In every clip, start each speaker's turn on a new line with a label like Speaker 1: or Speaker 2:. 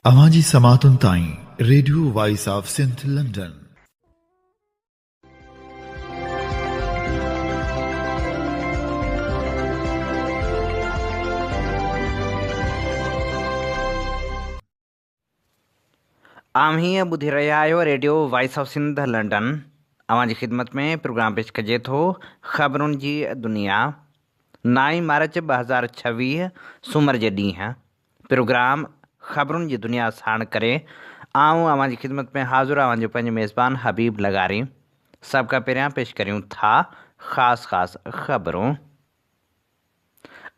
Speaker 1: अवांजी समातुन ताईं radio voice of Sindh London.
Speaker 2: आम हीअं ॿुधी रहिया आहियो radio voice of Sindh London. अवांजी ख़िदमत में प्रोग्राम पेश कजे थो ख़बरुनि जी दुनिया। 9 मार्च 2026 सूमर जे ॾींहुं प्रोग्राम ख़बरुनि जी दुनिया साण करे आऊं अवांजी ख़िदमत में हाज़ुर आहियां पंहिंजे मेज़बान हबीब लगारी। सभ खां पहिरियां पेश करियूं था ख़ासि ख़बरूं।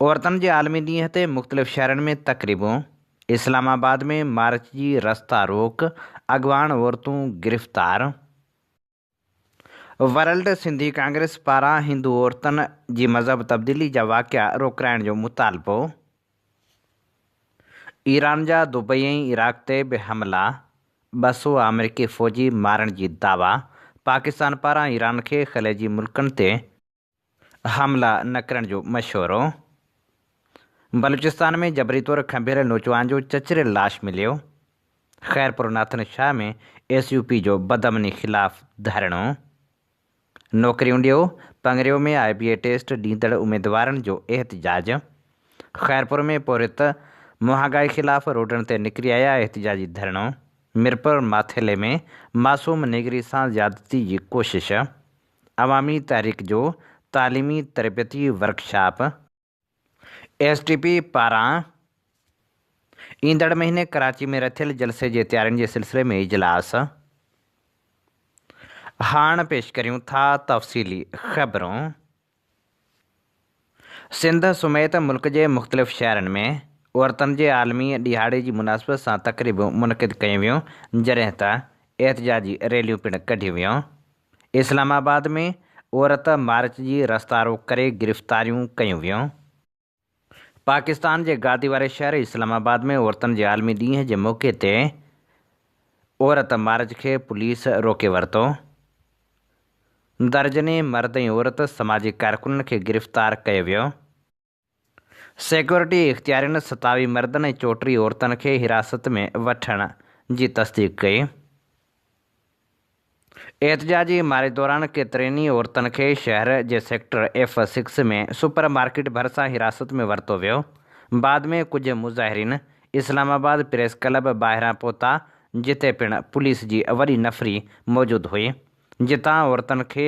Speaker 2: औरतुनि जे आलमी ॾींहं ते मुख़्तलिफ़ शहरनि में तक़रीबूं। इस्लामाबाद में मार्च जी रस्ता रोक, अॻवान औरतूं गिरफ़्तार। वर्ल्ड सिंधी कांग्रेस पारां हिंदू औरतुनि जी मज़हब तब्दीली जा वाक़िआ रोकाइण जो मुतालबो। ईरान जा दुबई ऐं इराक ते बि हमला, 200 अमरीकी फ़ौजी मारण जी दावा। पाकिस्तान पारां ईरान खे ख़लीजी मुल्कनि ते हमला न करण जो मशवरो। बलूचिस्तान में जबरी तौर खंभियल नौजवान जो चचरियल लाश मिलियो। ख़ैरपुर नाथन शाह में SUP जो बदअमनी ख़िलाफ़ धरणो। नौकरियूं ॾियो, पंगरियो में IBA टेस्ट ॾींदड़ उमेदवारनि जो एहतिजाज। ख़ैरपुर में पोरित महांगाई ख़िलाफ़ रोडनि ते निकिरी आया एहतिजाजी धरणो। मिरपुर माथेले में मासूम निगरी सां ज़्यादती जी कोशिश। अवामी तहरीक जो तालीमी तरबियती वर्कशॉप। STP पारां ईंदड़ महीने कराची में रथियल जलसे जे तयारियुनि जे सिलसिले में इजलास। हाणे पेश करियूं था तफ़सीली ख़बरूं। सिंध समेत मुल्क जे मुख़्तलिफ़ शहरनि में औरतुनि जे आलमी ॾिहाड़े जी मुनासिबत सां तक़रीबूं मुनक़िद कयूं वियूं, जॾहिं त एहतिजाजी रैलियूं पिणु कढियूं वियूं। इस्लामाबाद में औरत मार्च जी रस्ता रोक करे गिरफ़्तारियूं कयूं वियूं। पाकिस्तान जे गादी वारे शहर इस्लामाबाद में औरतुनि जे आलमी ॾींहं जे मौक़े ते औरत मार्च खे पुलिस रोके वरितो। दर्जने मर्द ऐं औरत समाजी कारकुननि खे गिरफ़्तार कयो वियो। सिक्योरिटी इख़्तियारियुनि 27 मर्दनि ऐं 34 औरतुनि खे हिरासत में वठण जी तस्दीक़ कई। एहतिजाजी मारे दौरान केतिरनि औरतुनि खे शहर जे सेक्टर F6 में सुपर मार्केट भरिसां हिरासत में वरितो वियो। बाद में कुझु मुज़ाहिरीन इस्लामाबाद प्रेस क्लब ॿाहिरां पहुता, जिते पिणु पुलिस जी वॾी नफ़री मौजूदु हुई, जितां औरतुनि खे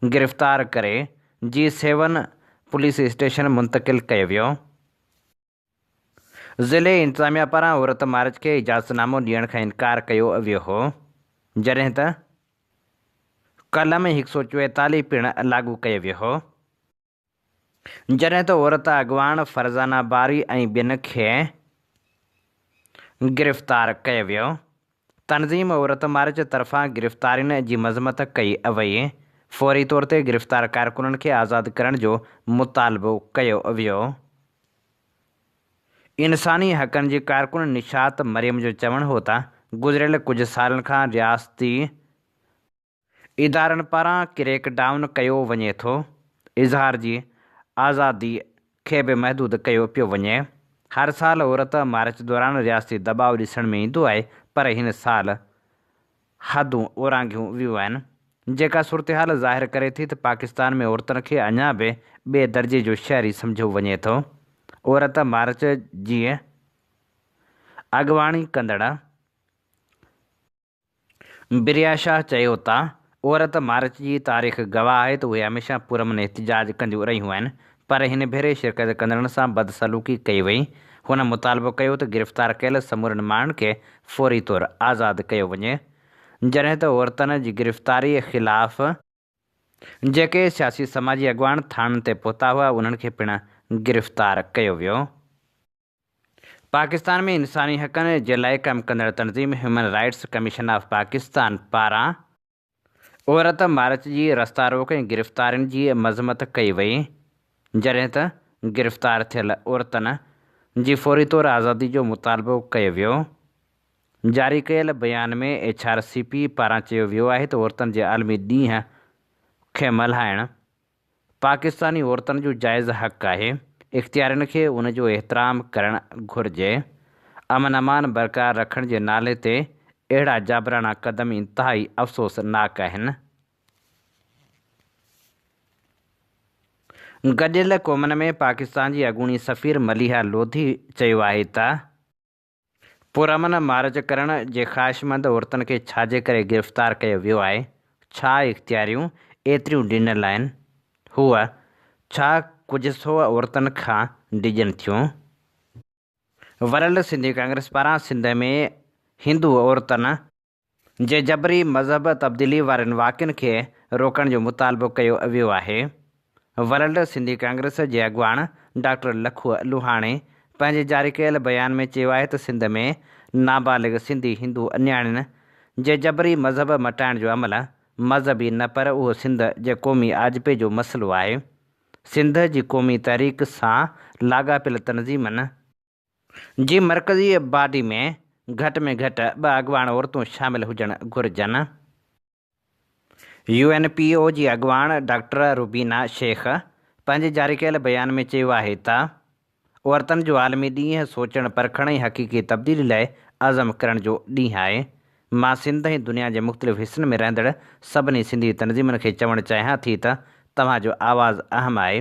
Speaker 2: गिरफ़्तार करे G7 पुलिस स्टेशन मुंतक़िल कयो वियो। ज़िले इंतिज़ामिया पारां औरत मार्च खे इजाज़तनामो ॾियण खां इनकार कयो वियो हो, जॾहिं त कलम 144 पिणु लागू कयो वियो हो। जॾहिं त औरत अॻवान फरज़ाना बारी ऐं ॿियनि खे गिरफ़्तार कयो वियो। तनज़ीम औरत मार्च तरफ़ां गिरफ़्तारियुनि जी मज़म्मत कई वई। फ़ौरी तौर ते गिरफ़्तार कारकुननि खे आज़ादु करण जो मुतालबो कयो वियो। इंसानी हक़नि जी कारकुन निशात मरियम जो चवणु हो त गुज़िरियल कुझु सालनि खां रियासती इदारनि पारां क्रैकडाउन कयो वञे थो। इज़हार जी आज़ादी खे बि महदूद कयो पियो वञे। हर साल औरत मार्च दौरान रियासती दॿाउ ॾिसण में ईंदो आहे, पर हिन साल हदूं ओरांघियूं वियूं आहिनि, जेका सूरतहाल ज़ाहिर करे थी त पाकिस्तान में औरतुनि खे अञा बि ॿिए दर्जे जो शहरी सम्झो वञे थो। औरत मार्च जी अॻवाणी कंदड़ बिरिया शाह चयो त औरत मार्च जी तारीख़ गवाह आहे त उहे हमेशह पुरमन एहतिजाज कंदियूं रहियूं आहिनि, पर हिन भेरे शिरकत कंदड़नि सां बदसलूकी कई वई। हुन मुतालबो कयो त गिरफ़्तार कयल समूरनि माण्हुनि खे फ़ौरी तौरु आज़ादु कयो वञे, जॾहिं त औरतुनि जी गिरफ़्तारी ख़िलाफ़ जेके सियासी समाजी अॻवान थाणनि ते पहुता हुआ, उन्हनि खे पिणु गिरफ़्तार कयो वियो। पाकिस्तान में इंसानी हक़नि जे लाइ कमु कंदड़ तनज़ीम human rights commission of Pakistan पारां औरत मार्च जी रस्ता रोक ऐं गिरफ़्तारियुनि जी मज़म्मत कई वई, जॾहिं त गिरफ़्तार थियल औरतुनि जी फ़ौरी तौरु आज़ादी जो मुतालबो कयो वियो। जारी कयल बयान में HRCP पारां चयो वियो आहे त औरतुनि जे आलमी ॾींहं खे मल्हाइणु पाकिस्तानी औरतुनि जो जाइज़ हक़ आहे। इख़्तियारनि खे उन जो एहतराम करणु घुरिजे। अमन अमान बरक़रार रखण जे नाले ते अहिड़ा जाबराना क़दम इंतिहाई अफ़सोसनाक आहिनि। गॾियल क़ौमनि में पाकिस्तान जी अॻूणी सफ़ीर मलिहा लोधी चयो आहे त पुरअमन मार्च करण जे ख़्वाहिशमंद औरतुनि खे छाजे करे गिरफ़्तार कयो वियो आहे? छा इख़्तियारियूं एतिरियूं ॾिनल आहिनि? हूअ छा कुझु सौ औरतुनि खां डिॼनि थियूं? वरल सिंधी कांग्रेस पारां सिंध में हिंदू औरतुनि जे जबरी मज़हब तब्दीली वारनि वाक़िअनि खे रोकण जो मुतालबो कयो वियो आहे। वरल सिंधी कांग्रेस जे अॻुवाण डॉक्टर लखू लुहाणे पंहिंजे जारी कयल बयान में चयो आहे त सिंध में नाबालिग सिंधी हिंदू नियाणियुनि जे जबरी मज़हब मटाइण जो अमल मज़हबी न पर उहो सिंध जे क़ौमी आजिबे जो मसइलो आहे। सिंध जी क़ौमी तहरीक सां लाॻापियल तनज़ीमनि जी मरकज़ी बॉडी में घटि में घटि 2 अॻुवाण औरतूं शामिल हुजणु घुरिजनि। UNPO जी अॻुवाण डॉक्टर रुबीना शेख पंहिंजे जारी कयल बयान में चयो आहे त औरतुनि जो आलमी ॾींहुं सोचणु परखण ऐं हक़ीक़ी तब्दीली लाइ अज़म करण जो ॾींहुं आहे। मां सिंध ऐं दुनिया जे मुख़्तलिफ़ हिसनि में रहंदड़ सभिनी सिंधी तनज़ीमनि खे चवणु चाहियां थी त तव्हांजो आवाज़ु अहम आहे,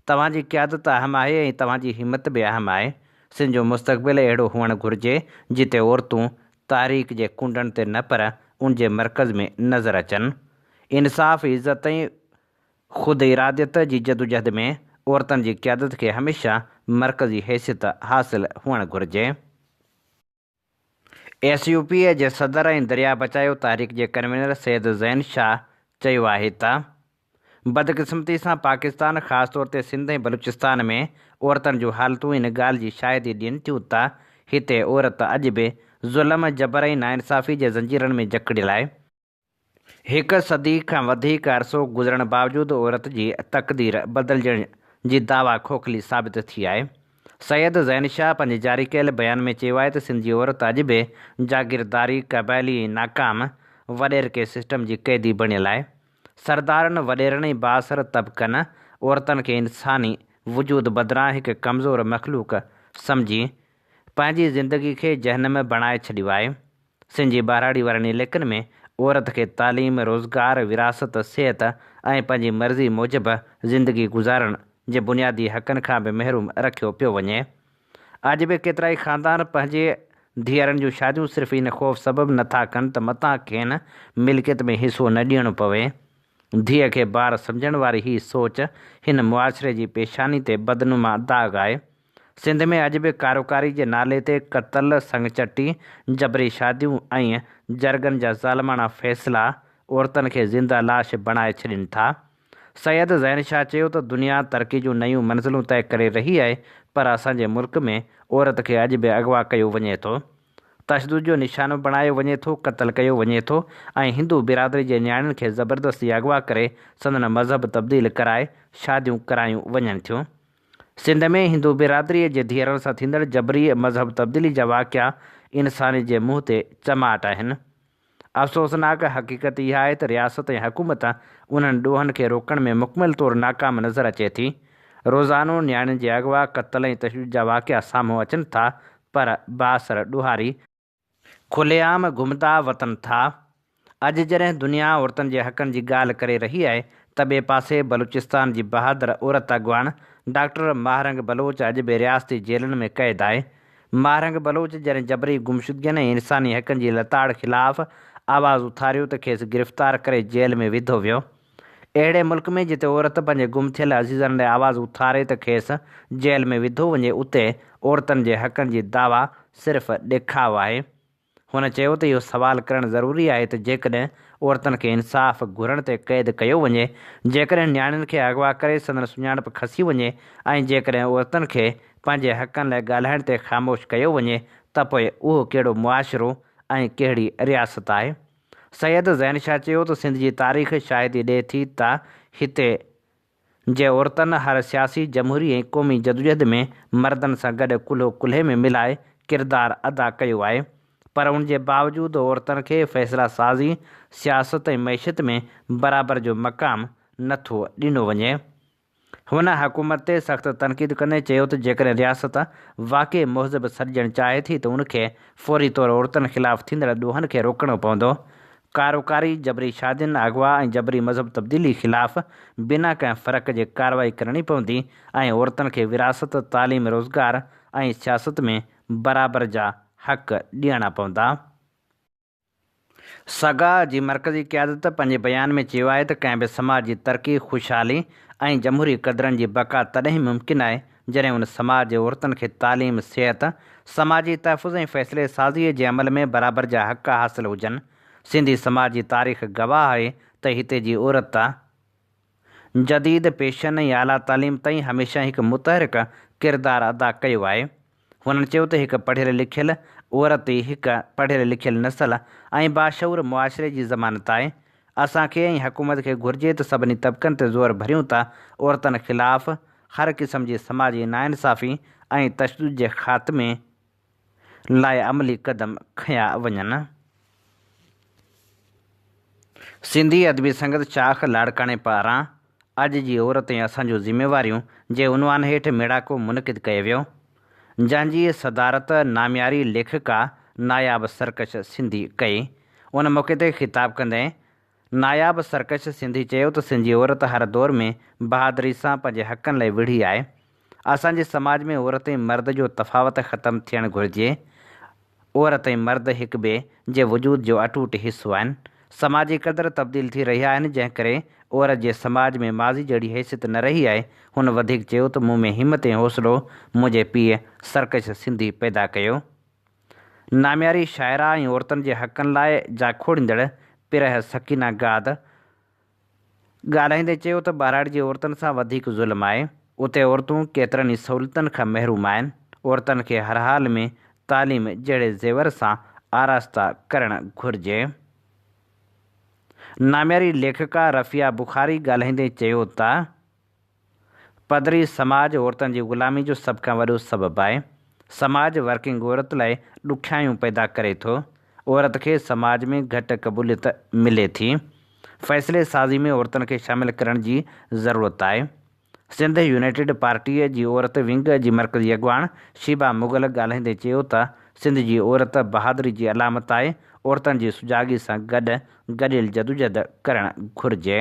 Speaker 2: तव्हांजी क़यादत अहम आहे ऐं तव्हांजी हिमत बि अहम आहे। सिंध जो मुस्तक़बिल अहिड़ो हुअणु घुरिजे जिते औरतूं तारीख़ जे कुंडनि ते न पर उन जे मर्कज़ में नज़र अचनि। इंसाफ़, इज़त ऐं ख़ुदि इरादियत जी जदोजहद में औरतुनि जी क़यादत खे हमेशह मरकज़ी हैसियत हासिलु हुअणु घुरिजे। SUP जे सदर ऐं दरिया बचायो तहरीक जे कन्वीनर सैयद ज़ैन शाह चयो आहे त बदकिस्मती सां पाकिस्तान ख़ासि तौर ते सिंध ऐं बलूचिस्तान में औरतुनि जूं हालतूं इन ॻाल्हि जी शाहिदी ॾियनि थियूं त हिते औरत अॼु बि ज़ुल्म, जबर ऐं नाइंसाफ़ी जे ज़ंजीरनि में जकड़ियल आहे। 1 सदी खां वधीक अरसो गुज़रण बावजूदि औरत जी तक़दीर बदिलजण जी दावा खोखली साबित थी आहे। सैयद ज़ैन शाह पंहिंजे जारी कयल बयान में चयो आहे त सिंध जी औरत अॼु बि जागीरदारी, क़बाइली ऐं नाकाम वॾेर के सिस्टम जी क़ैदी बणियल आहे। सरदारनि, वॾेरनि ऐं बाअसर तबक़नि औरतुनि खे इंसानी वजूद बदिरां हिकु कमज़ोर मख़लूक सम्झी पंहिंजी ज़िंदगी खे जहन्नम बणाए छॾियो आहे। सिंध जी ॿाराड़ी वारनि इलाइक़नि में औरत खे तालीम, रोज़गार, विरासत, सिहत ऐं पंहिंजी मर्ज़ी मूजिबि ज़िंदगी गुज़ारण जे बुनियादी हक़नि खां बि महरूम रखियो पियो वञे। अॼु बि केतिरा ई ख़ानदान पंहिंजे धीअरनि जूं शादियूं सिर्फ़ु इन ख़ौफ़ सबबि नथा कनि त मतां खेनि मिल्कियत में हिसो न ॾियणो पवे। धीअ खे ॿार सम्झण वारी हीअ सोच हिन मुआशिरे जी पेशानी ते बदनुमा दाग़ आहे। सिंध में अॼु बि कारोकारी जे नाले ते क़त्ल, संगचटी, जबरी शादियूं ऐं जरगनि जा ज़ालिमाना फ़ैसिला औरतुनि खे ज़िंदा लाश बणाए छॾनि था। सैयद ज़ैन शाह चयो त दुनिया तरक़ी जूं नयूं मंज़िलूं तय करे रही आहे पर असांजे मुल्क में औरत खे अॼु बि अगवा कयो वञे थो, तशदुद जो निशानो बणायो वञे थो, क़त्ल कयो वञे थो ऐं हिंदू बिरादरी जे नियाणियुनि खे ज़बरदस्ती अगवा करे संदन मज़हब तब्दील कराए शादियूं करायूं वञनि थियूं। सिंध में हिंदू बिरादरीअ जे धीअरनि सां थींदड़ जबरी मज़हब तब्दीली जा वाक़िआ इंसानी जे मुंहं ते चमाट आहिनि। अफ़सोसनाक हक़ीक़त इहा आहे त रियासत ऐं हुकूमत उन्हनि ॾोहनि खे रोकण में मुकमिल तौरु नाकाम नज़र अचे थी। रोज़ानो नियाणियुनि जे अगवा, क़त्ल ऐं तशदुद जा वाक़िआ साम्हूं अचनि था पर बाअसर ॾोहारी खुलेआम घुमंदा वतन था। अॼु जॾहिं दुनिया औरतुनि जे हक़नि जी ॻाल्हि करे रही आहे त ॿिए पासे बलूचिस्तान जी बहादुर औरत अॻुवाण डॉक्टर महारंग बलोच अॼु बि रियासती जेलनि में क़ैद आहे। महारंग बलोच जॾहिं जबरी गुमशुदगियुनि ऐं इंसानी हक़नि जी लताड़ ख़िलाफ़ आवाज़ु उथारियो त खेसि गिरफ़्तार करे जेल में विधो वियो। अहिड़े मुल्क में जिते औरत पंहिंजे गुम थियल अज़ीज़नि लाइ आवाज़ु उथारे त खेसि जेल में विधो वञे, उते औरतुनि जे हक़नि जी दावा सिर्फ़ु ॾेखाउ आहे। हुन चयो त इहो सुवालु करणु ज़रूरी आहे त जेकॾहिं औरतुनि खे इंसाफ़ घुरण ते क़ैद कयो वञे, जेकॾहिं नियाणियुनि खे अगवा करे संदन सुञाणप खसी वञे ऐं जेकॾहिं औरतुनि खे पंहिंजे हक़नि लाइ ॻाल्हाइण ते ख़ामोश कयो वञे त पोइ उहो कहिड़ो मुआशिरो ऐं कहिड़ी रियासत आहे। सैयद ज़ैन शाह चयो त सिंध जी तारीख़ शाहिदी ॾिए थी त हिते जे औरतुनि हर सियासी, जमहूरी ऐं क़ौमी जदोजहद में मर्दनि सां गॾु कुल्हो कुल्हे में मिलाए किरदारु अदा कयो आहे, पर उन जे बावजूदि औरतुनि खे फ़ैसिला साज़ी, सियासत ऐं मईशत में बराबरि जो मक़ाम नथो ॾिनो वञे। हुन हुकूमत ते सख़्तु तनक़ीद कंदे चयो त जेकॾहिं रियासत वाक़ई मुहज़िब सॾिजणु चाहे थी त उनखे फ़ौरी तौरु औरतुनि ख़िलाफ़ु थींदड़ ॾोहनि खे रोकणो पवंदो। कारोकारी, जबरी शादियुनि, अगवा ऐं जबरी मज़हब तब्दीली ख़िलाफ़ु बिना कंहिं फ़र्क़ जे कार्रवाई करणी पवंदी ऐं औरतुनि खे विरासत, तालीम, रोज़गार ऐं सियासत में बराबरि जा हक़ ॾियणा पवंदा। सगा जी मरकज़ी क़यादत पंहिंजे बयान में चयो आहे त कंहिं बि समाज जी तरक़ी, ख़ुशहाली ऐं जमहूरी क़दरनि जी बका तॾहिं ई मुमकिन आहे जॾहिं उन समाज जे औरतुनि खे तालीम, सिहत, समाजी तहफ़ुज़ ऐं फ़ैसिले साज़ीअ जे अमल में बराबरि जा हक़ हासिल हुजनि। सिंधी समाज जी तारीख़ गवाह आहे त हिते जी औरत जदीद पेशन ऐं आला तालीम ताईं हमेशह हिकु मुतहरिक किरदारु अदा कयो आहे। हुननि चयो त हिकु पढ़ियल लिखियल औरत ई हिकु पढ़ियल लिखियल नस्ल ऐं बाशऊर मुआशिरे जी ज़मानत आहे। असांखे ऐं हुकूमत खे घुरिजे त सभिनी तबिक़नि ते ज़ोर भरियूं था औरतुनि ख़िलाफ़ु हर क़िस्म जी समाजी नाइंसाफ़ी ऐं तशदुद जे ख़ात्मे लाइ अमली क़दम खंया वञनि। सिंधी अदबी संगत शाख़ लाड़काणे पारां अॼु जी औरत ऐं असांजूं ज़िम्मेवारियूं जे उनवान हेठि मेड़ाको मुनक़िद कयो वियो, जंहिंजी सदारत नामियारी लेखिका नायाब सरकश सिंधी कई। उन मौक़े ते ख़िताब कंदे नायाब सरकश सिंधी चयो त सिंधी औरत हर दौर में बहादुरी सां पंहिंजे हक़नि लाइ विढ़ी आहे। असांजे समाज में औरत ऐं मर्द जो तफ़ावत ख़तमु थियणु घुरिजे। औरत ऐं मर्द हिक ॿिए जे वजूद जो अटूट हिसो आहिनि। समाजी क़दर तब्दील थी रहिया आहिनि, जंहिं करे औरत जे समाज में माज़ी जहिड़ी हैसियत न रही आहे। हुन वधीक चयो त मूं में हिमत ऐं हौसलो मुंहिंजे पीउ सरकश सिंधी पैदा कयो। नामियारी शाइरा ऐं औरतुनि जे हक़नि लाइ जाखोड़ींदड़ पिरह सकीना गाद ॻाल्हाईंदे चयो त ॿाराड़ी जी औरतुनि सां वधीक ज़ुल्म आहे। उते औरतूं केतिरनि ई सहूलियतुनि खां महरूम आहिनि। औरतुनि खे हर हाल में तालीम जहिड़े ज़ेवर सां आरास्ता करणु घुरिजे। नामियारी लेखिका रफ़िया बुखारी ॻाल्हाईंदे चयो त पदरी समाज औरतुनि जी ग़ुलामी जो सभ खां वॾो सबबु आहे। समाज वर्किंग औरत लाइ ॾुखियाइयूं पैदा करे थो। औरत खे समाज में घटि क़बूलियत मिले थी। फ़ैसिले साज़ी में औरतुनि खे शामिलु करण जी ज़रूरत आहे। सिंध यूनाइटेड पार्टीअ जी औरत विंग जी मरकज़ी अॻवान शीबा मुग़ल ॻाल्हाईंदे चयो त सिंध जी औरत बहादुरी जी अलामत आहे। औरतुनि जी सुजाॻी सां गॾु गॾियल जदोजहद करणु घुरिजे।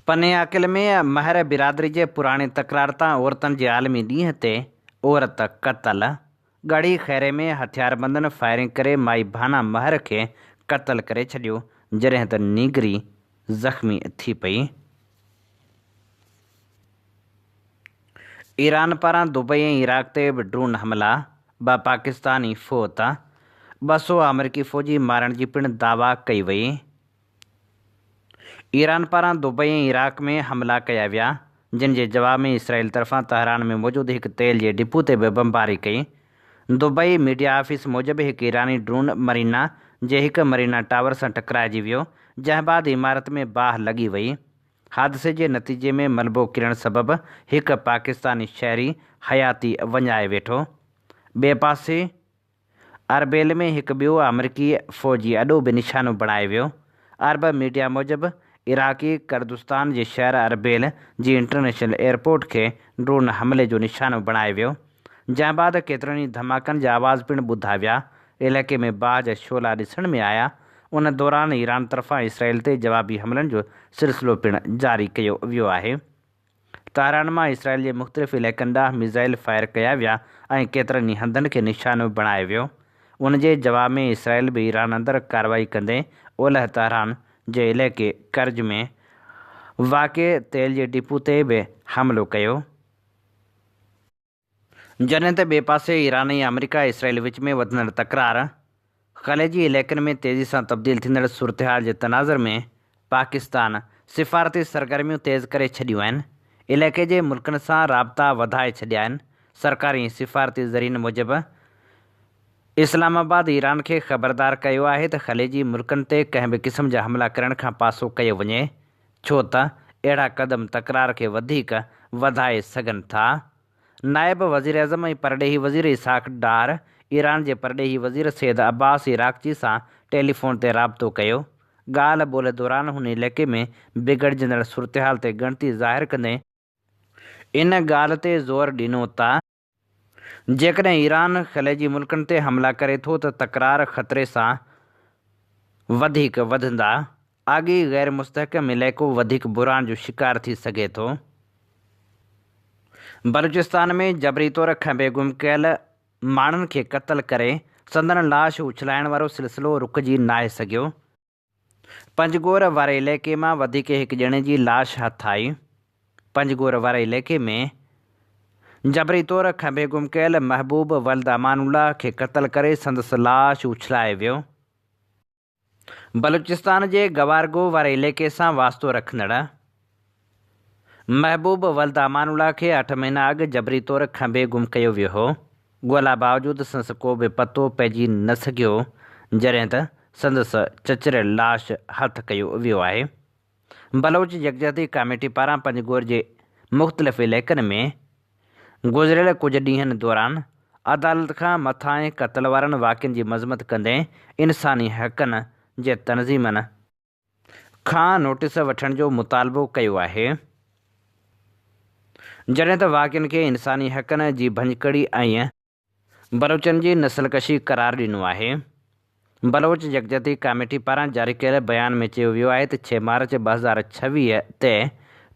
Speaker 2: पने आकिल में महर बिरादरी जे पुराणे तकरार तां औरतुनि जे आलमी ॾींहं ते औरत क़तल। ॻड़ी खैरे में हथियारबंदनि फायरिंग करे माई भाना महर खे क़तल करे छॾियो, जॾहिं त नीगरी ज़ख़्मी थी पई। ईरान पारां दुबई ऐं इराक ते बि ड्रोन हमला, 2 पाकिस्तानी फ़ौत, 200 अमरीकी फ़ौजी मारण जी पिणु दावा कई वई। ईरान पारां दुबई ऐं इराक में हमला कया विया, जिन जे जवाब में इसराइल तरफ़ां तहरान में मौजूदु हिकु तेल जे डिपो ते बि बमबारी कई। दुबई मीडिया ऑफिस मूजिबि हिकु ईरानी ड्रोन मरीना जे हिकु मरीना टावर सां टकराइजी वियो, जंहिं बाद इमारत में बाहि लॻी वई। हादिसे जे नतीजे में मलबो किरण सबबि हिकु पाकिस्तानी शहरी हयाती वञाए वेठो। ॿिए पासे अरबेल में हिकु ॿियो अमरीकी फ़ौजी अॾो बि निशानो बणायो वियो। अरब मीडिया मूजिबि इराक़ी कुर्दिस्तान जे शहर अरबेल जी इंटरनेशनल एयरपोर्ट खे ड्रोन हमले जो निशानो बणायो वियो, जंहिं बाद केतिरनि ई धमाकनि जा आवाज़ पिणु ॿुधा विया। इलाइक़े में बाहि जा शोला ॾिसण में आया। उन दौरान ईरान तरफ़ां इसराइल ते जवाबी हमलनि जो सिलसिलो पिणु जारी कयो वियो आहे। तहरान मां इसराइल जे मुख़्तलिफ़ इलाइक़नि ॾांहुं मिज़ाइल फायर कया विया ऐं केतिरनि ई हंधनि खे निशानो बणायो वियो। उन जे जवाब में इसराइल बि ईरान अंदरि कार्रवाई कंदे ओलह तहरान जे इलाइक़े कर्ज में वाक़िए तेल जे डिपो ते बि हमिलो कयो। जॾहिं त ॿिए पासे ईरान ऐं अमरीका इसराइल विच में वधंदड़ तकरार, ख़लेजी इलाइक़नि में तेज़ी सां तब्दील थींदड़ सूरतहाल जे तनाज़ुर में पाकिस्तान सिफ़ारती सरगर्मियूं तेज़ करे छॾियूं आहिनि। इलाइक़े जे मुल्कनि सां राब्ता वधाए छॾिया आहिनि। सरकारी सिफ़ारती ज़रीअनि मूजिबि इस्लामाबाद ईरान खे ख़बरदार कयो आहे त ख़लेजी मुल्कनि ते कंहिं बि क़िस्म जा हमला करण खां पासो कयो वञे, छो त अहिड़ा क़दम तकरार खे वधीक वधाए सघनि था। नायब वज़ीर अज़म ऐं परॾेही वज़ीर इसहाक़ डार ईरान जे परॾेही वज़ीर सैयद अब्बास इराक़ची सां टेलीफ़ोन ते राबितो कयो। ॻाल्हि ॿोल दौरान हुन इलाइक़े में बिगड़जंदड़ सूरत हाल ते ॻणती ज़ाहिर कंदे इन ॻाल्हि ते ज़ोर ॾिनो त जेकॾहिं ईरान ख़लीजी मुल्कनि ते हमला करे थो त तकरार ख़तरे सां वधीक वधंदा, आॻी ग़ैर मुस्तहकम इलाइक़ो वधीक बुरान जो शिकार थी सघे थो। बलूचिस्तान में जबरी तौर खंबे गुम कयल माण्हुनि खे क़त्ल करे संदन लाश उछलाइण वारो सिलसिलो रुकिजी नाहे सघियो। पंजगोर वारे इलाइक़े मां वधीक हिकु ॼणे जी लाश हथु आई। पंजगोर वारे इलाइक़े में जबरी तौर खंबे गुम कयल महबूब वल्द अमानुल्लाह खे क़त्ल करे संदसि लाश उछलाए वियो। बलूचिस्तान जे गवारगो वारे इलाइक़े सां वास्तो रखंदड़ महबूब वल्द अमानुल्लाह खे 8 महीना अॻु जबरी तौर खंबे गुम कयो वियो हो। ॻोल्हा बावजूदि संदसि को बि पतो पइजी न सघियो, जॾहिं त संदसि चचरियल लाश हथु कयो वियो आहे। बलोच यकजहती कमेटी पारां पंजगोर जे मुख़्तलिफ़ इलाइक़नि में गुज़िरियल कुझु ॾींहंनि दौरान अदालत खां मथां क़त्ल वारनि वाक़िअनि जी मज़मत कंदे इंसानी हक़नि जे तनज़ीमनि खां नोटिस वठण जो मुतालबो कयो आहे, जॾहिं त वाक़िअनि खे इंसानी हक़नि जी भञकड़ी ऐं बलोचनि जी नस्लकशी करार ॾिनो आहे। बलोच यकजहती कमेटी पारां जारी कयल बयान में चयो वियो आहे त 6 मार्च 2026 ते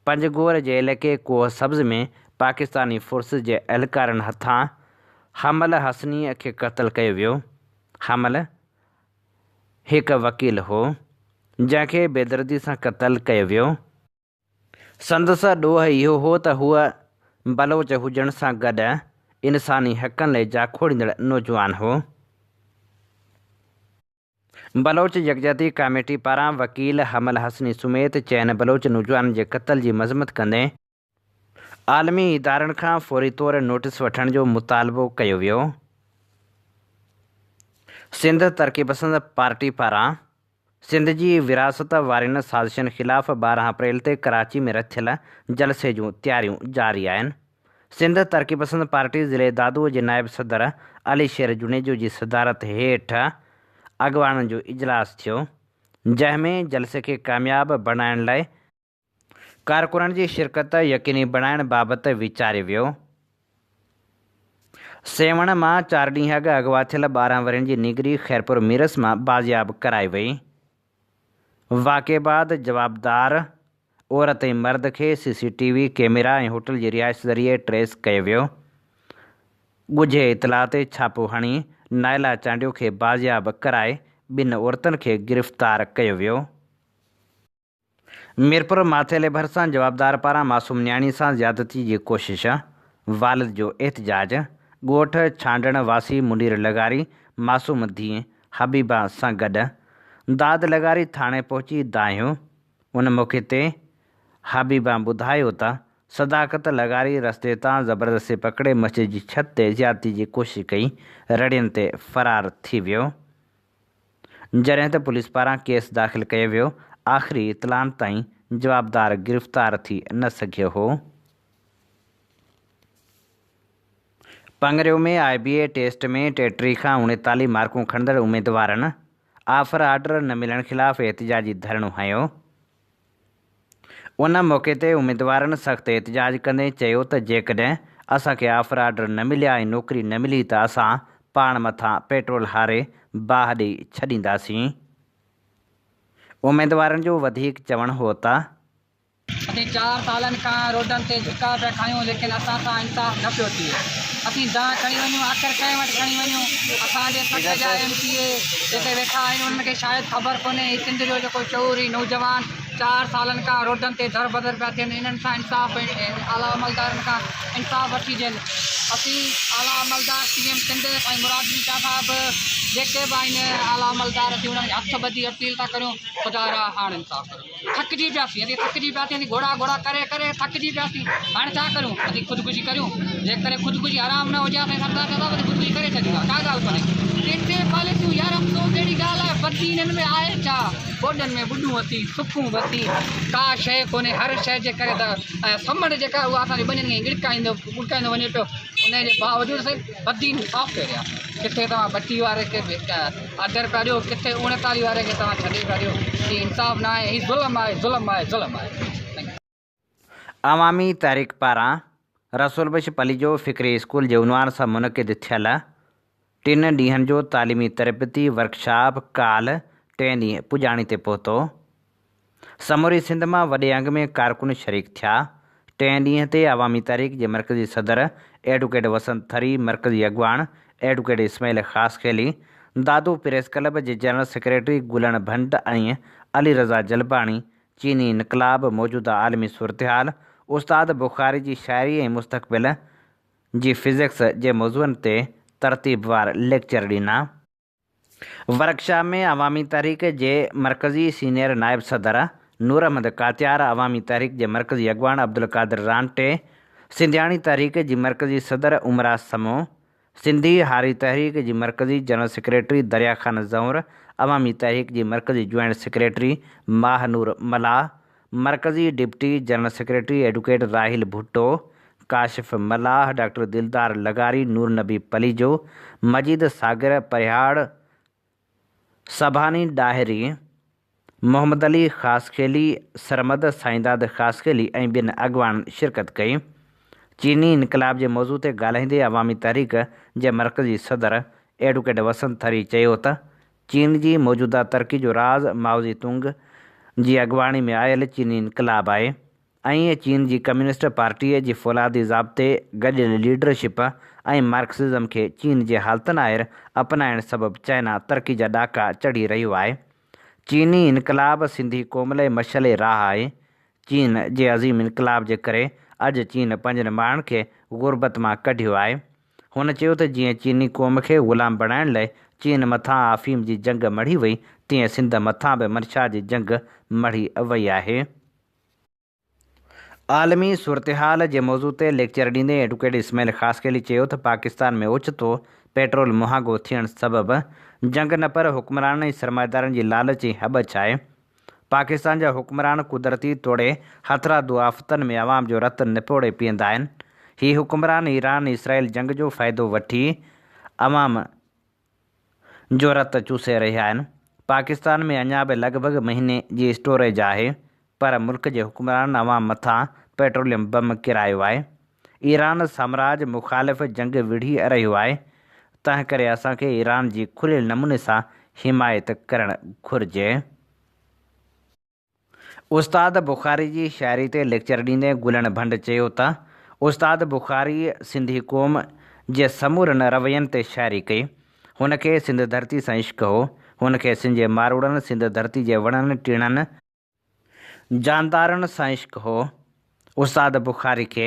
Speaker 2: पंजगोर जे इलाइक़े कोह सब्ज़ में पाकिस्तानी फ़ोर्स जे एहलकारनि हथां हमल हसनीअ खे क़त्ल कयो वियो। हमल हिकु वकील हो जंहिंखे बेदर्दी सां क़त्ल कयो वियो। संदसि ॾोह इहो हो त हूअ बलोच हुजण सां गॾु इंसानी हक़नि लाइ जाखोड़ींदड़ नौजवान हो। बलोच यकजहती कमेटी पारां वकील हमल हसनी समेत चइनि बलोच नौजवाननि जे क़त्ल जी मज़मत कंदे आलमी इदारनि खां फ़ौरी तौर नोटिस वठण जो मुतालबो कयो वियो। सिंध तरक़ी पसंद पार्टी पारां सिंध जी विरासत वारनि साज़िशनि ख़िलाफ़ 12 अप्रैल ते कराची में रथियल जलसे जूं तयारियूं जारी आहिनि। सिंध तरक़ी पसंद पार्टी ज़िले दादूअ जे नायब सदर अली शेर जुनेजो जी सदारत हेठि अॻवाननि जो इजलास थियो, जंहिंमें जलसे खे कामयाब बणाइण लाइ कारकुननि जी शिरकत यकीनी बणाइण बाबति वीचारियो वियो। सेवण मां 4 ॾींहं अॻु अगवा थियल 12 वरनि जी निगरी ख़ैरपुर मीरस मां बाज़ियाब कराई वई। वाक़े बाद जवाबदार औरत ऐं मर्द खे CCTV कैमरा ऐं होटल जी रिहाइश ज़रिए ट्रेस कयो वियो। ॻुझे इतला ते छापो हणी नाइला चांडियो खे बाज़ियाब कराए 2 औरतुनि खे गिरफ़्तार कयो वियो। मीरपुर माथेले भरिसां जवाबदार पारां मासूम न्याणी सां ज़्यादती जी कोशिश, वालिद जो एहतजाज, ॻोठ छांडण वासी मुनीर लगारी मासूम धीउ हबीबा सां गॾु दाद लगारी थाणे पहुची दाहियो। उन मौक़े ते हबीबा ॿुधायो त सदाकत लगारी रस्ते तां ज़बरदस्ती पकिड़े मस्जिद जी छत ते ज़्यादती जी कोशिश कई, रड़ियुनि ते फ़रार थी वियो। जॾहिं त पुलिस पारां केस दाख़िल कयो वियो, आख़िरी इतलान ताईं जवाबदार गिरफ़्तार थी न सघियो हो। पंगरियो में IBA टेस्ट में 33 खां 39 मार्कूं खणंदड़ उमेदवारनि आफ़र आर्डर न मिलण ख़िलाफ़ एहतिजाजी धरणो हंयो। उन मौक़े ते उमेदवारनि सख़्तु एहतिजाज कंदे चयो त जेकॾहिं असांखे आफ़र आर्डर न मिलिया ऐं नौकिरी न मिली त असां पाण मथां पेट्रोल हारे बाहि ॾेई छॾींदासीं। उमेदवारनि जो वधीक चवणु हो त
Speaker 3: असीं 4 सालनि खां रोडनि ते धिका पिया खायूं, लेकिन असां सां इंसाफ़ न पियो थिए। असीं दांह खणी वञूं, आख़िर कंहिं वटि खणी वञूं। असांजे सट जा MCA जेके वेठा आहिनि उन्हनि खे शायदि ख़बर कोन्हे सिंध जो जेको शऊरी नौजवान 4 सालनि खां रोडनि ते दर बदर पिया थियनि, इन्हनि सां इंसाफ़ आला अमलदारनि खां इंसाफ़ वठी ॾियनि। असीं आला अमलदार CM सिंध ऐं मुराद शाह साहिबु जेके बि आहिनि आला अमलदार, असीं उन्हनि खे हथ ॿधी अपील था करियूं, ख़ुदा रा हाणे इंसाफ़ करियो। थकिजी पियासीं, असीं थकिजी पियासीं, असीं घोड़ा घोड़ा करे करे थकिजी पियासीं। हाणे छा करूं? असीं ख़ुदकुशी करियूं। जेकॾहिं ख़ुदकुशी आराम न हुजे, असां सरदार साहिब ख़ुदकुशी करे छॾींदा, का ॻाल्हि कोन्हे। किथे पॉलिसियूं यार अफ़सोस जहिड़ी ॻाल्हि आहे बत्ती हिननि में आहे छा बोडनि में बुॾूं अथी सुखूं बत्ती का शइ कोन्हे हर शइ जे करे त ऐं समड़ जेका उहा असांजे ॿिन्हिनि खे गिड़काईंदो गुड़काईंदो वञे पियो उनजे बावजूदि साईं बत्ती साफ़ करिया किथे तव्हां बत्ती वारे खे ऑडर पिया ॾियो किथे 39 वारे खे तव्हां छॾे पिया ॾियो हीउ इंसाफ़ न आहे हीउ ज़ुल्म आहे ज़ुल्म आहे ज़ुल्म आहे।
Speaker 2: अवामी तहरीक पारां रसूलबख्श पली जो फ़िक्री स्कूल जे उनवान सां मुनक़िद थियल 3 ॾींहनि जो तालीमी तरबियती वर्कशॉप काल 3 ॾींहं पुॼाणी ते पहुतो। समूरी सिंध मां वॾे अंग में कारकुन शरीक थिया। 3 ॾींहं ते अवामी तहरीक जे मरकज़ी सदर एडवोकेट वसंत थरी, मरकज़ी अॻवान एडवोकेट इस्माइल ख़ासखेली, दादू प्रेस क्लब जे जनरल सेक्रेटरी गुलन भंड ऐं अली रज़ा जलबाणी, चीनी इनकलाब, मौजूदा आलमी सूरतहाल, उस्ताद बुखारी जी शाइरी ऐं मुस्तक़बिल जी फिज़िक्स जे मौज़ूअनि ते तरतीबवार लेक्चर ॾिना। वर्कशॉप में अवामी तहरीक जे मरकज़ी सीनियर नायब सदर नूर अहमद कातियार, अवामी तहरीक जे मरकज़ी अॻवान अब्दुल कादिर रांटे, सिंधियाणी तहरीक जी मरकज़ी सदर उमरा समो, सिंधी हारी तहरीक जी मरकज़ी जनरल सेक्रेटरी दरिया ख़ान ज़ौर, अवामी तहरीक जी मरकज़ी जॉइंट सेक्रेटरी माहनूर मलाह, मरकज़ी deputy general secretary advocate Rahil Bhutto, Kashif Mallah, doctor दिलदार लगारी, नूर नबी पलीजो, मजीद सागर परिहाड़, सभानी डाहिरी, मोहम्मद अली ख़ासखेली, सरमद साईंदाद ख़ासखेली ऐं ॿियनि अॻवान शिरकत कई। चीनी इनकलाब जे मौज़ू ते ॻाल्हाईंदे अवामी तहरीक जे मरकज़ी सदर एडवोकेट वसंत थरी चयो त चीन जी मौजूदा तरक़ी जो राज़ माओ तुंग जी अॻवानी में आयल चीनी इनकलाब आहे ऐं चीन जी कम्युनिस्ट पार्टीअ जी फ़ौलादी ज़ाब्ते गॾियल लीडरशिप ऐं मार्क्सिज़म खे चीन जे हालतुनि आहिर अपनाइण सबबि चाइना तरक़ी जा ॾाका चढ़ी रहियो आहे। चीनी इनकलाब सिंधी क़ौम लाइ मशाले राह आहे। चीन जे अज़ीम इनकलाब जे करे अॼु चीन पंहिंजनि माण्हुनि खे ग़ुरबत मां कढियो आहे। हुन चयो त जीअं चीनी क़ौम खे ग़ुलाम बणाइण लाइ चीन मथां आफ़ीम जी जंग मढ़ी वई, तीअं सिंध मथां बि मनशा जी जंग मढ़ी वई आहे। आलमी सूरतहाल जे मौज़ू ते लेक्चर ॾींदे एडवोकेट इस्माइल ख़ासखेली चयो त पाकिस्तान में ओचितो पेट्रोल महांगो थियण सबबि जंग न पर हुक्मराननि ऐं सरमाएदारनि जी लालच ऐं हबच आहे। पाकिस्तान जा हुक्मरान कुदरती तोड़े हथरादू आफ़तनि में अवाम जो रतु निपोड़े पीअंदा आहिनि। हीअ हुक्मरान ईरान इसराइल जंग जो फ़ाइदो वठी अवाम जो रतु चूसे रहिया आहिनि। पाकिस्तान में अञा बि लॻभॻि महीने जी स्टोरेज आहे, पर मुल्क जे हुक्मरान अवाम मथां पेट्रोलियम बम किरायो आहे। ईरान साम्राज मुख़ालिफ़ जंग विढ़ी रहियो आहे, तंहिं करे असांखे ईरान जी खुलियल नमूने सां हिमायत करणु घुरिजे। उस्ताद बुखारी जी शाइरी ते लेक्चर ॾींदे गुलन भंड चयो त उस्ताद बुखारी सिंधी क़ौम जे समूरनि रवैयनि ते शाइरी कई। हुनखे सिंध धरती सां इश्क़ हो। हुनखे सिंध जे मारूड़नि, सिंध धरती जे वणनि टिणनि, जानदारनि सां इश्क़ हो। उस्ताद बुखारी खे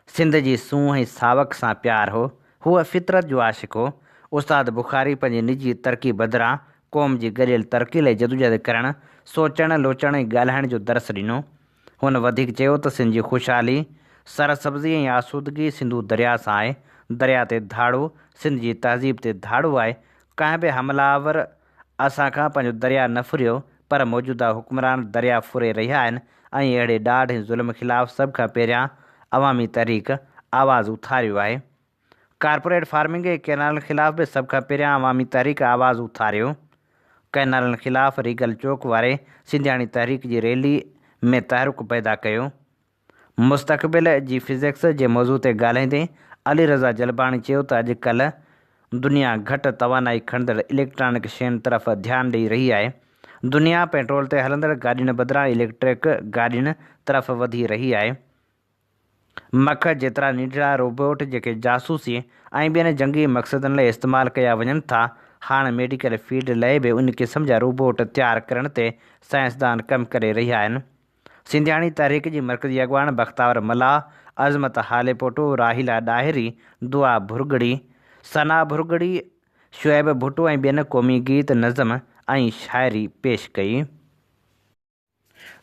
Speaker 2: सिंध जी सूंह ऐं सावक सां प्यार हो। हूअ फितरत जो आशिक़ हो। उस्ताद बुखारी पंहिंजी निजी तरक़ी बदिरां क़ौम जी गॾियल तरक़ी लाइ जदोजहद करणु, सोचणु, लोचणु ऐं ॻाल्हाइण जो दर्स ॾिनो। हुन वधीक चयो त सिंध जी ख़ुशहाली, सरसब्ज़ी ऐं आसूदगी सिंधू दरिया सां आहे। दरिया ते धाड़ो, सिंध जी तहज़ीब ते धाड़ो आहे। कंहिं बि हमलावर असांखां पंहिंजो दरिया न फुरियो, पर मौजूदा हुक्मरान दरिया फुरे रहिया आहिनि ऐं अहिड़े ॾाढ ऐं ज़ुल्म ख़िलाफ़ु सभ खां पहिरियां अवामी तहरीक आवाज़ु उथारियो आहे। कारपोरेट फार्मिंग ऐं कैनालनि ख़िलाफ़ु बि सभ खां पहिरियां अवामी तहरीक आवाज़ु उथारियो। कैनालनि ख़िलाफ़ु रीगल चौक वारे सिंधियाणी तहरीक जी रैली में तहरुक पैदा कयो। मुस्तक़बिल जी फिज़िक्स जे मौज़ू ते ॻाल्हाईंदे अली रज़ा जलबाणी चयो त अॼुकल्ह दुनिया घटि तवानाई खणंदड़ इलेक्ट्रॉनिक शयुनि तरफ़ ध्यानु ॾेई रही आहे। दुनिया पेट्रोल ते हलंदड़ गाॾियुनि बदिरां इलेक्ट्रिक गाॾियुनि तरफ़ वधी रही आहे। मख जेतिरा नीडरा रोबोट जेके जासूसी ऐं ॿियनि जंगी मक़सदनि लाइ इस्तेमालु कया वञनि था, हाणे मेडिकल फील्ड लाइ बि उन क़िस्म जा रोबोट तयारु करण ते साइंसदान कमु करे रहिया आहिनि। सिंधियाणी तहरीक जी मरकज़ी अॻवान बख़्तावर मलाह, अज़मत हालेपोटो, राहिला डाहिरी, दुआ भुरगड़ी, सना भुरगड़ी, शुएब भुट्टो ऐं ॿियनि क़ौमी गीत, नज़म ऐं शाइरी पेश कई।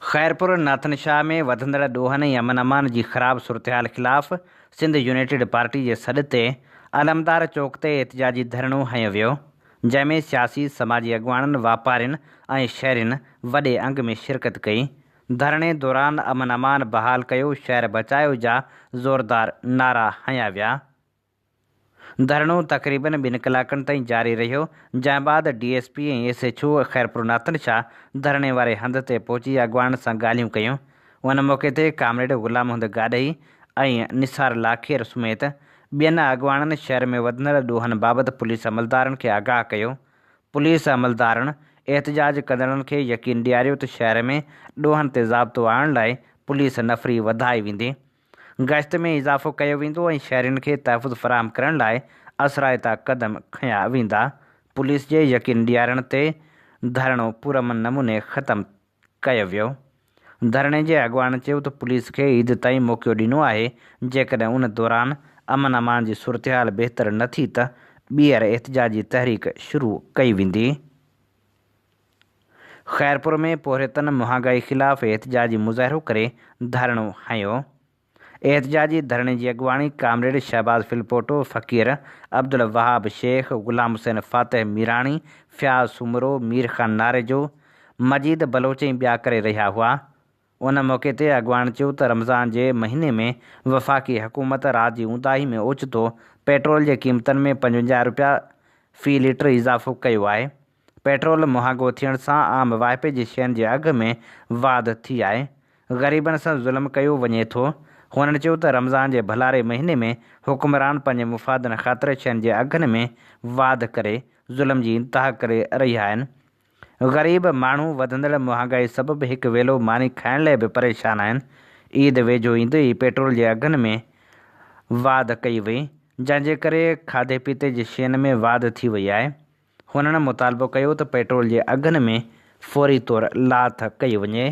Speaker 2: ख़ैरपुर नाथन शाह में वधंदड़ ॾोहनि ऐं अमन अमान जी ख़राब सूरतहाल ख़िलाफ़ सिंध यूनाइटेड पार्टी जे सॾ ते अलमदार चौक ते एहतिजाजी धरणो हंयो वियो। जंहिंमें सियासी समाजी अॻुवाणनि वापारियुनि ऐं शहरियुनि वॾे अंग में शिरकत कई। धरणे दौरान अमन अमान बहाल कयो, शहर बचायो जा ज़ोरदार नारा हंया विया। धरणो तक़रीबन 2 कलाकनि ताईं जारी रहियो, जंहिं बाद DSP ऐं SHO ख़ैरपुर नाथन शाह धरणे वारे हंध ते पहुची अॻुवाणनि सां ॻाल्हियूं कयूं। उन मौक़े ते कामरेड ग़ुलाम हंद गाॾई ऐं निसार लाखेर समेत ॿियनि अॻुवाणनि शहर में वधंदड़ ॾोहनि बाबति पुलिस अमलदारनि खे आगाह कयो। पुलिस अमलदारनि एहतजाज कंदड़नि खे यकीन ॾियारियो त शहर में ॾोहनि ते ज़ाब्तो आणण लाइ पुलिस नफ़री वधाई वेंदी, गश्त में इज़ाफ़ो कयो वेंदो ऐं शहरियुनि खे तहफ़ुज़ फ़राहम करण लाइ असराइता क़दम खंया वेंदा। पुलिस जे यकीन ॾियारण ते धरणो पुरअमन नमूने ख़तमु कयो वियो। धरणे जे अॻुवाणनि चयो त पुलिस खे ईद ताईं मौक़ो ॾिनो आहे। जेकॾहिं उन दौरान अमन अमान जी सूरतहाल बहितर न थी त ॿीहर एहतजाजी तहरीक शुरू कई वेंदी। ख़ैरपुर में पोहरेतन महांगाई ख़िलाफ़ एहतजाजी मुज़ाहिरो करे धरणो हंयो। एहतजाजी धरणे जी अॻुवाणी कामरेड शहबाज़ फिलपोटो, फ़क़ीर अब्दुल वहाब शेख, ग़ुलाम हुसैन फातिह मीराणी, फ़याज़ सुमरो, मीर ख़ान नारेजो, मजीद बलोच ऐं ॿिया करे रहिया हुआ। उन मौक़े ते अॻुवाण चयो त रमज़ान जे महीने में वफ़ाक़ी हुकूमत राति जी ऊंदाही में ओचितो पेट्रोल जे क़ीमतनि में 55 रुपया फ़ी लीटर इज़ाफ़ो कयो आहे। पेट्रोल महांगो थियण सां आम वाइपे जी शयुनि जे अघ में वाध थी आहे। ग़रीबनि सां ज़ुल्म कयो वञे थो। हुननि चयो त रमज़ान जे भलारे महीने में हुकुमरान पंहिंजे मुफ़ादनि ख़ातिर शयुनि जे अघनि में वाध करे ज़ुल्म जी इंतिहा करे रहिया आहिनि। ग़रीब माण्हू वधंदड़ महांगाई सबबि हिकु वेलो मानी खाइण लाइ बि परेशान आहिनि। ईद वेझो ईंदे ई पेट्रोल जे अघनि में वाध कई वई, जंहिंजे करे खाधे पीते जी शयुनि में वाध थी वई आहे। हुननि मुतालबो कयो त पेट्रोल जे अघनि में फ़ौरी तौरु लाथ कई वञे।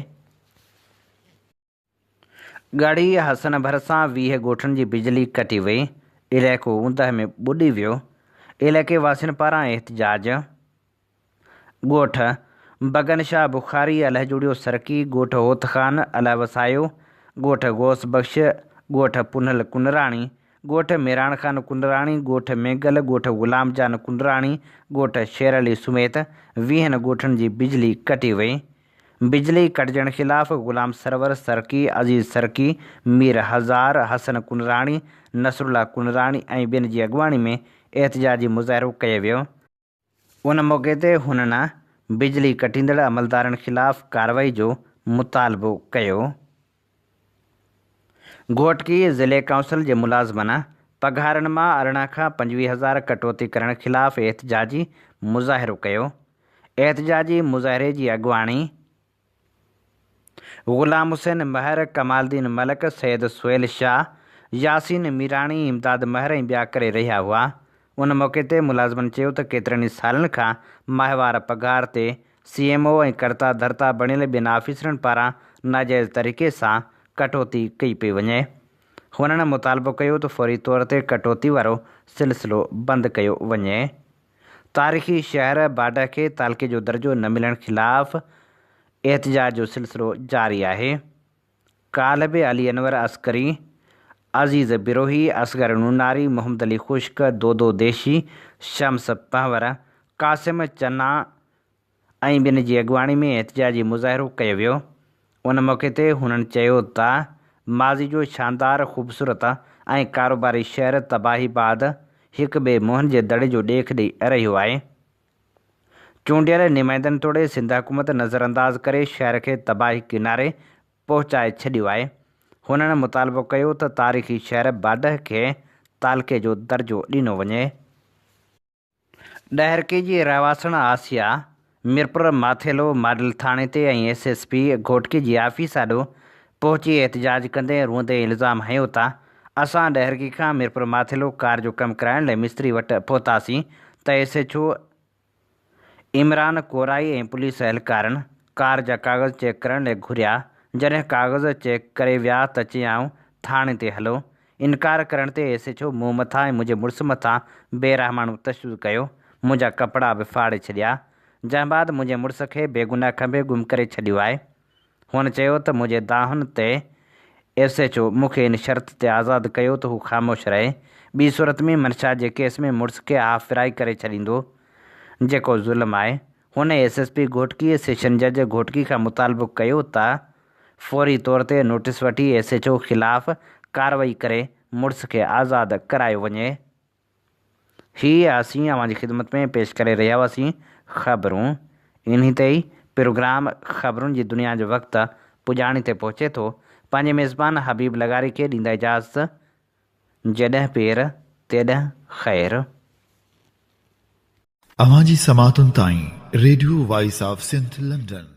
Speaker 2: ॻड़ी हसन भरिसां 20 ॻोठनि जी बिजली कटी वई। इलाइक़ो ऊंदहि में ॿुॾी वियो। इलाइक़े वासियुनि पारां एहतजाज। ॻोठ बगन शाह बुखारी अलाह जुड़ियो सरकी, ॻोठ होत ख़ान अलाह वसायो, ॻोठ गौस बख़्श, ॻोठ पुनल कुंडराणी, ॻोठ मेराण ख़ान कुंडराणी, ॻोठ मेगल, ॻोठ ग़ुलाम जान कुंडराणी, ॻोठ शेर अली समेत 20 ॻोठनि जी बिजली कटी वई। बिजली कटजण ख़िलाफ़ ग़ुलाम सरवर सरकी, अज़ीज़ सरकी, मीर हज़ार, हसन कुंडराणी, नसरुल्ला कुंडराणी ऐं ॿियनि जी अॻुवाणी में एहतजाजी मुज़ाहिरो कयो वियो। उन मौक़े ते हुननि बिजली कटींदड़ अमलदारनि ख़िलाफ़ कार्रवाई जो मुतालबो कयो। घोटकी ज़िले काउंसिल जे मुलाज़मनि पघारनि मां 18 खां 25 हज़ार कटौती करण ख़िलाफ़ एहतजाजी मुज़ाहिरो कयो। एहतजाजी मुज़ाहिरे जी अॻुवाणी ग़ुलाम हुसैन महर, कमालदीन मलक, सैयद सुहेल शाह, यासीन मीराणी, इमदाद महर ऐं ॿिया करे रहिया हुआ। उन मौक़े ते मुलाज़मनि चयो त केतिरनि ई सालनि खां माहिवार पघार ते CMO ऐं कर्ता धर्ता बणियल ॿियनि ऑफिसरनि पारां नाजाइज़ तरीक़े सां कटौती कई पई वञे। हुननि मुतालबो कयो त फ़ौरी तौर ते कटौती वारो सिलसिलो बंदि कयो वञे। तारीख़ी शहर बाडा खे तालके जो दर्जो न मिलण ख़िलाफ़ एहतजाज जो सिलसिलो जारी आहे। काल्ह बि अली अनवर अस्करी, अज़ीज़ बिरोही, असगर नूनारी, मोहम्मद अली खुश्क, दोदो देशी, शम्स पहवर, कासिम चन्ना ऐं ॿियनि जी अॻुवाणी में एहतजाजी मुज़ाहिरो कयो वियो। उन मौक़े ते हुननि चयो त माज़ी जो शानदार ख़ूबसूरत ऐं कारोबारी शहर तबाही बाद हिक ॿिए मुंहनि जे दड़े जो ॾेख ॾेई रहियो आहे। चूंडियल नुमाइंदनि तोड़े सिंध हुकूमत नज़रअंदाज़ करे शहर खे तबाही किनारे पहुचाए छॾियो आहे। हुननि मुतालबो कयो त तारीख़ी शहर बाडह खे तालके जो दर्जो ॾिनो वञे। ॾहरके जी रहवासण आसिया मिरपुर माथेलो मॉडल थाणे ते ऐं SSP घोटकी जी आफ़ीस ॾांहुं पहुची एहतजाज कंदे रोंदे इल्ज़ाम हयो त असां ॾहरकी खां मिरपुर माथेलो कार जो कमु कराइण लाइ मिस्त्री वटि पहुतासीं त SHO इमरान कोराई ऐं पुलिस एहलकारनि कार जा काग़ज़ चेक करण लाइ घुरिया। जॾहिं काग़ज़ चेक करे विया त चयाऊं थाणे ते हलो। इनकार करण ते SHO मूं मथां ऐं मुंहिंजे मुड़ुस मथां बेरहमाणो तशदुद कयो। मुंहिंजा कपिड़ा बि फाड़े छॾिया। जंहिं बाद मुंहिंजे मुड़ुस खे बेगुनाह खंभे गुम करे छॾियो आहे। हुन चयो त मुंहिंजे दाहुनि ते SHO मूंखे इन शर्त ते आज़ादु कयो त हू ख़ामोश रहे। ॿी सूरत में मनशा जे केस में मुड़ुस खे हाफ़ फिराई करे छॾींदो। जेको ज़ुल्म आहे हुन SSP घोटकी सेशन जज घोटकी खां मुतालबो कयो त फौरी तौर ते नोटिस वठी SHO ख़िलाफ़ कार्रवाई करे मुड़ुस खे आज़ादु करायो वञे। हीअ असीं अव्हांजी ख़िदमत में पेश करे रहिया हुआसीं ख़बरूं। इन्ही ते ई प्रोग्राम ख़बरुनि जी दुनिया जो वक़्तु पुॼाणी ते पहुचे थो। पंहिंजे मेज़बान हबीब लगारी खे ॾींदा इजाज़त। जॾहिं पेर तेॾहिं ख़ैरु।
Speaker 1: अवां जी समातुनि ताईं radio voice of Sindh London.